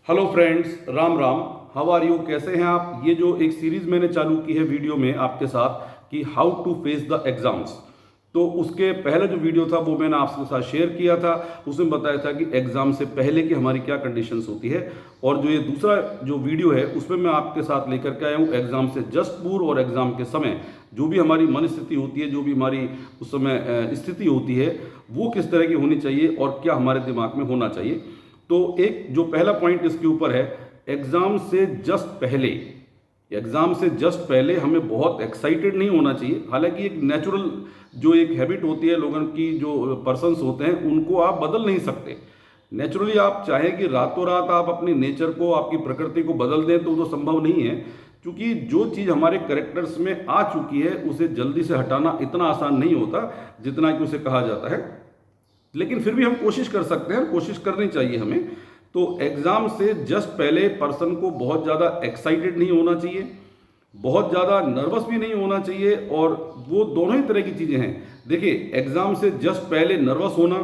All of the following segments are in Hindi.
Hello friends, Ram Ram. How are you? कैसे हैं आप? ये जो एक सीरीज मैंने चालू की है वीडियो में आपके साथ कि how to face the exams, तो उसके पहले जो वीडियो था वो मैंने आपके साथ शेयर किया था। उसमें बताया था कि एग्जाम से पहले की हमारी क्या कंडीशंस होती है, और जो ये दूसरा जो वीडियो है उसमें मैं आपके साथ लेकर के आया हूँ एग्जाम से जस्ट पूर्व और एग्जाम के समय जो भी हमारी मन स्थिति होती है, जो भी हमारी उस समय स्थिति होती है, वो किस तरह की होनी चाहिए और क्या हमारे दिमाग में होना चाहिए। तो एक जो पहला पॉइंट इसके ऊपर है, एग्जाम से जस्ट पहले, एग्जाम से जस्ट पहले हमें बहुत एक्साइटेड नहीं होना चाहिए। हालांकि एक नेचुरल जो एक हैबिट होती है लोगों की, जो पर्सन्स होते हैं उनको आप बदल नहीं सकते। नेचुरली आप चाहें कि रातों रात आप अपनी नेचर को, आपकी प्रकृति को बदल दें तो संभव नहीं है, क्योंकि जो चीज़ हमारे करेक्टर्स में आ चुकी है उसे जल्दी से हटाना इतना आसान नहीं होता जितना कि उसे कहा जाता है। लेकिन फिर भी हम कोशिश कर सकते हैं, कोशिश करनी चाहिए हमें। तो एग्ज़ाम से जस्ट पहले पर्सन को बहुत ज़्यादा एक्साइटेड नहीं होना चाहिए, बहुत ज़्यादा नर्वस भी नहीं होना चाहिए, और वो दोनों ही तरह की चीज़ें हैं। देखिए, एग्ज़ाम से जस्ट पहले नर्वस होना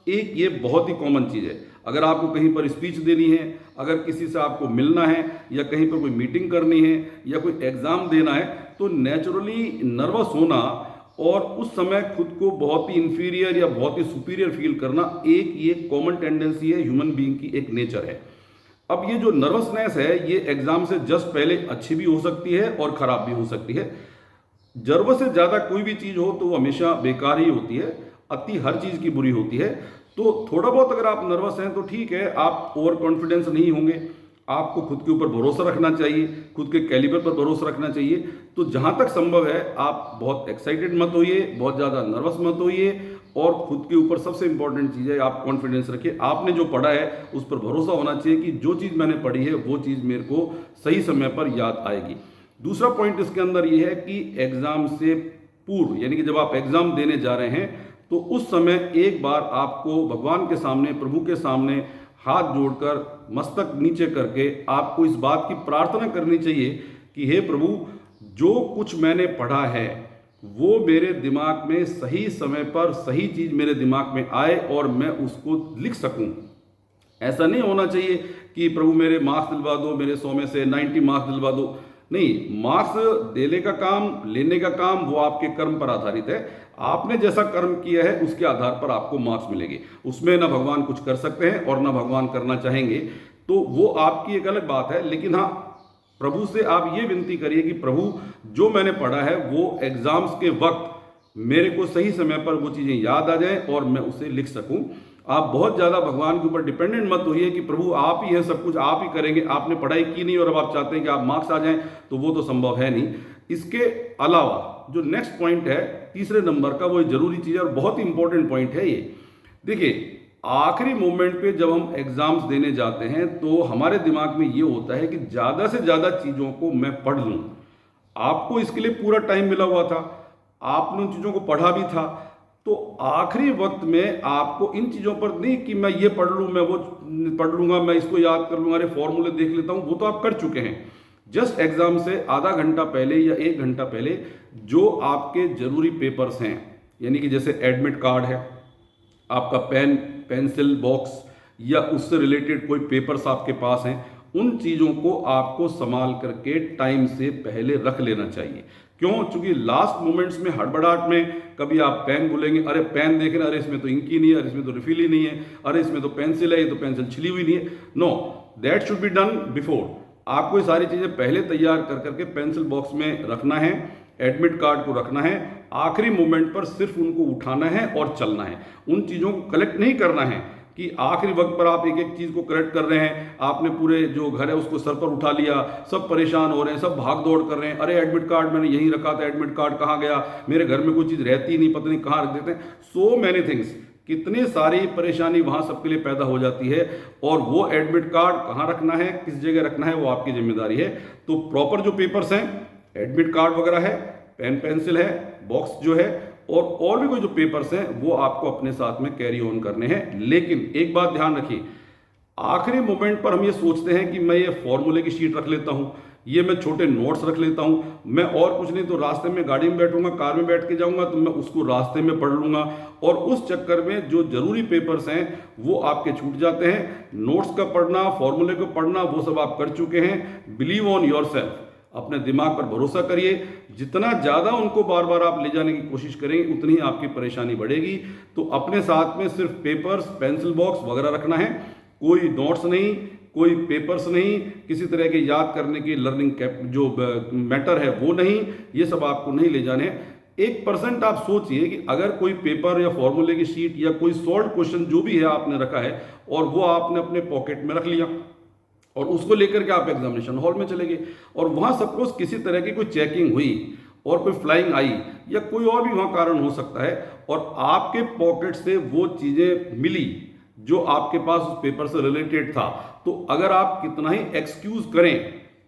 एक ये बहुत ही कॉमन चीज़ है। अगर आपको कहीं पर स्पीच देनी है, अगर किसी से आपको मिलना है, या कहीं पर कोई मीटिंग करनी है, या कोई एग्ज़ाम देना है, तो नेचुरली नर्वस होना और उस समय खुद को बहुत ही इंफीरियर या बहुत ही सुपीरियर फील करना एक ये कॉमन टेंडेंसी है, ह्यूमन बीइंग की एक नेचर है। अब ये जो नर्वसनेस है, ये एग्जाम से जस्ट पहले अच्छी भी हो सकती है और खराब भी हो सकती है। जरूरत से ज़्यादा कोई भी चीज़ हो तो वो हमेशा बेकार ही होती है, अति हर चीज़ की बुरी होती है। तो थोड़ा बहुत अगर आप नर्वस हैं तो ठीक है, आप ओवर कॉन्फिडेंस नहीं होंगे, आपको खुद के ऊपर भरोसा रखना चाहिए, खुद के कैलिबर पर भरोसा रखना चाहिए। तो जहाँ तक संभव है आप बहुत एक्साइटेड मत होइए, बहुत ज़्यादा नर्वस मत होइए, और खुद के ऊपर सबसे इंपॉर्टेंट चीज़ है आप कॉन्फिडेंस रखिए। आपने जो पढ़ा है उस पर भरोसा होना चाहिए कि जो चीज़ मैंने पढ़ी है वो चीज़ मेरे को सही समय पर याद आएगी। दूसरा पॉइंट इसके अंदर ये है कि एग्ज़ाम से पूर्व, यानी कि जब आप एग्ज़ाम देने जा रहे हैं तो उस समय एक बार आपको भगवान के सामने, प्रभु के सामने हाथ जोड़कर, मस्तक नीचे करके आपको इस बात की प्रार्थना करनी चाहिए कि हे प्रभु, जो कुछ मैंने पढ़ा है वो मेरे दिमाग में सही समय पर सही चीज़ मेरे दिमाग में आए और मैं उसको लिख सकूं। ऐसा नहीं होना चाहिए कि प्रभु मेरे मार्क्स दिलवा दो, मेरे 100 में से 90 मार्क्स दिलवा दो। नहीं, मार्क्स देने का काम, लेने का काम वो आपके कर्म पर आधारित है। आपने जैसा कर्म किया है उसके आधार पर आपको मार्क्स मिलेंगे। उसमें ना भगवान कुछ कर सकते हैं और ना भगवान करना चाहेंगे, तो वो आपकी एक अलग बात है। लेकिन हाँ, प्रभु से आप ये विनती करिए कि प्रभु, जो मैंने पढ़ा है वो एग्जाम्स के वक्त मेरे को सही समय पर वो चीज़ें याद आ जाएं और मैं उसे लिख सकूं। आप बहुत ज़्यादा भगवान के ऊपर डिपेंडेंट मत होइए कि प्रभु आप ही हैं, सब कुछ आप ही करेंगे। आपने पढ़ाई की नहीं और अब आप चाहते हैं कि आप मार्क्स आ जाएं, तो वो तो संभव है नहीं। इसके अलावा जो नेक्स्ट पॉइंट है तीसरे नंबर का, वो जरूरी चीज़ है और बहुत ही इंपॉर्टेंट पॉइंट है ये। देखिए, आखिरी मोमेंट पे जब हम एग्जाम्स देने जाते हैं तो हमारे दिमाग में ये होता है कि ज़्यादा से ज़्यादा चीज़ों को मैं पढ़ लूँ। आपको इसके लिए पूरा टाइम मिला हुआ था, आपने उन चीज़ों को पढ़ा भी था, तो आखिरी वक्त में आपको इन चीज़ों पर नहीं कि मैं ये पढ़ लूँ, मैं वो पढ़ लूँगा, मैं इसको याद कर लूँगा, अरे फॉर्मूले देख लेता हूँ, वो तो आप कर चुके हैं। जस्ट एग्जाम से आधा घंटा पहले या 1 घंटा पहले जो आपके जरूरी पेपर्स हैं, यानी कि जैसे एडमिट कार्ड है, आपका पेन, पेंसिल बॉक्स, या उससे रिलेटेड कोई पेपर्स आपके पास हैं, उन चीज़ों को आपको संभाल करके टाइम से पहले रख लेना चाहिए। क्यों? क्योंकि लास्ट मोमेंट्स में, हड़बड़ाहट में कभी आप पेन भूलेंगे, अरे पेन देख रहे हैं, अरे इसमें तो इंकी नहीं है, अरे इसमें तो रिफिल ही नहीं है, अरे इसमें तो पेंसिल है, ये तो पेंसिल छिली हुई नहीं है। No, that should be done before. आपको ये सारी चीज़ें पहले तैयार कर करके पेंसिल बॉक्स में रखना है, एडमिट कार्ड को रखना है, आखिरी मोमेंट पर सिर्फ उनको उठाना है और चलना है। उन चीज़ों को कलेक्ट नहीं करना है कि आखिरी वक्त पर आप एक एक चीज़ को कलेक्ट कर रहे हैं, आपने पूरे जो घर है उसको सर पर उठा लिया, सब परेशान हो रहे हैं, सब भाग दौड़ कर रहे हैं, अरे एडमिट कार्ड मैंने यहीं रखा था, एडमिट कार्ड कहाँ गया, मेरे घर में कोई चीज़ रहती नहीं, पता नहीं कहाँ रख देते हैं। सो मैनी थिंग्स, कितनी सारी परेशानी वहाँ सबके लिए पैदा हो जाती है, और वो एडमिट कार्ड कहाँ रखना है, किस जगह रखना है, वो आपकी जिम्मेदारी है। तो प्रॉपर जो पेपर्स हैं, एडमिट कार्ड वगैरह है, पेन पेंसिल है, बॉक्स जो है, और भी कोई जो पेपर्स हैं वो आपको अपने साथ में कैरी ऑन करने हैं। लेकिन एक बात ध्यान रखिए, आखिरी मोमेंट पर हम ये सोचते हैं कि मैं ये फॉर्मूले की शीट रख लेता हूँ, ये मैं छोटे नोट्स रख लेता हूँ। मैं और कुछ नहीं तो रास्ते में गाड़ी में बैठूंगा, कार में बैठ के जाऊंगा तो मैं उसको रास्ते में पढ़ लूंगा, और उस चक्कर में जो जरूरी पेपर्स हैं वो आपके छूट जाते हैं। नोट्स का पढ़ना, फॉर्मूले को पढ़ना, वो सब आप कर चुके हैं। बिलीव ऑन योरसेल्फ, अपने दिमाग पर भरोसा करिए। जितना ज़्यादा उनको बार बार आप ले जाने की कोशिश करेंगे उतनी ही आपकी परेशानी बढ़ेगी। तो अपने साथ में सिर्फ पेपर्स, पेंसिल बॉक्स वगैरह रखना है, कोई नोट्स नहीं, कोई पेपर्स नहीं, किसी तरह के याद करने की लर्निंग कैप जो मैटर है वो नहीं, ये सब आपको नहीं ले जाने हैं। 1% आप सोचिए कि अगर कोई पेपर या फॉर्मूले की शीट या कोई सॉल्व क्वेश्चन जो भी है आपने रखा है और वो आपने अपने पॉकेट में रख लिया और उसको लेकर के आप एग्जामिनेशन हॉल में चले गए और वहां सपोज किसी तरह की कोई चेकिंग हुई और कोई फ्लाइंग आई या कोई और भी वहां कारण हो सकता है और आपके पॉकेट से वो चीजें मिली जो आपके पास उस पेपर से रिलेटेड था, तो अगर आप कितना ही एक्सक्यूज करें,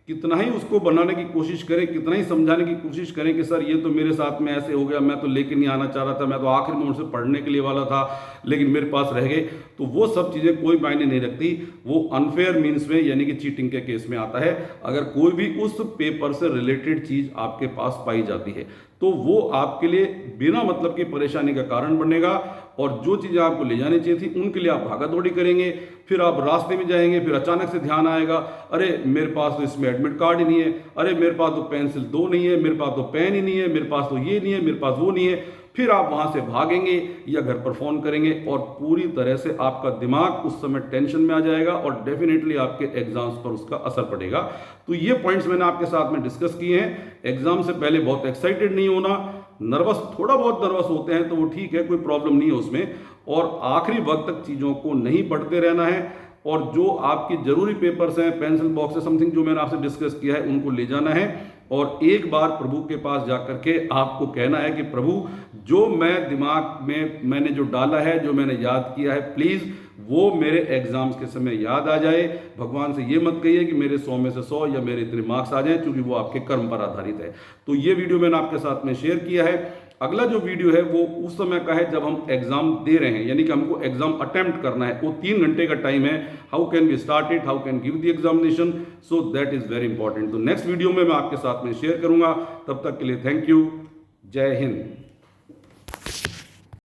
कितना ही उसको बनाने की कोशिश करें, कितना ही समझाने की कोशिश करें कि सर ये तो मेरे साथ में ऐसे हो गया, मैं तो लेके नहीं आना चाह रहा था, मैं तो आखिरी मोमेंट से पढ़ने के लिए वाला था लेकिन मेरे पास रह गए, तो वो सब चीज़ें कोई मायने नहीं रखती। वो अनफेयर मीन्स में यानी कि चीटिंग के केस में आता है। अगर कोई भी उस पेपर से रिलेटेड चीज़ आपके पास पाई जाती है तो वो आपके लिए बिना मतलब की परेशानी का कारण बनेगा और जो चीज़ें आपको ले जानी चाहिए थी उनके लिए आप भागा दौड़ी करेंगे। फिर आप रास्ते में जाएंगे, फिर अचानक से ध्यान आएगा, अरे मेरे पास तो इसमें एडमिट कार्ड ही नहीं है, अरे मेरे पास तो पेंसिल 2 नहीं है, मेरे पास तो पेन ही नहीं है, मेरे पास तो ये नहीं है, मेरे पास वो नहीं है। फिर आप वहां से भागेंगे या घर पर फोन करेंगे और पूरी तरह से आपका दिमाग उस समय टेंशन में आ जाएगा और डेफिनेटली आपके एग्जाम्स पर उसका असर पड़ेगा। तो ये पॉइंट्स मैंने आपके साथ में डिस्कस किए हैं। एग्जाम से पहले बहुत एक्साइटेड नहीं होना, नर्वस, थोड़ा बहुत नर्वस होते हैं तो वो ठीक है, कोई प्रॉब्लम नहीं है उसमें, और आखिरी वक्त तक चीज़ों को नहीं पढ़ते रहना है और जो आपकी जरूरी पेपर्स हैं, पेंसिल बॉक्स है, समथिंग जो मैंने आपसे डिस्कस किया है उनको ले जाना है और एक बार प्रभु के पास जाकर के आपको कहना है कि प्रभु जो मैं दिमाग में मैंने जो डाला है, जो मैंने याद किया है, प्लीज़ वो मेरे एग्जाम्स के समय याद आ जाए। भगवान से ये मत कहिए कि मेरे 100 में से 100 या मेरे इतने मार्क्स आ जाएं, क्योंकि वो आपके कर्म पर आधारित है। तो ये वीडियो मैंने आपके साथ में शेयर किया है। अगला जो वीडियो है वो उस समय का है जब हम एग्जाम दे रहे हैं, यानी कि हमको एग्जाम अटेम्प्ट करना है। वो 3 घंटे का टाइम है। How can we start it, how can give the examination, so that is very important. तो नेक्स्ट वीडियो में मैं आपके साथ में शेयर करूंगा। तब तक के लिए थैंक यू। जय हिंद।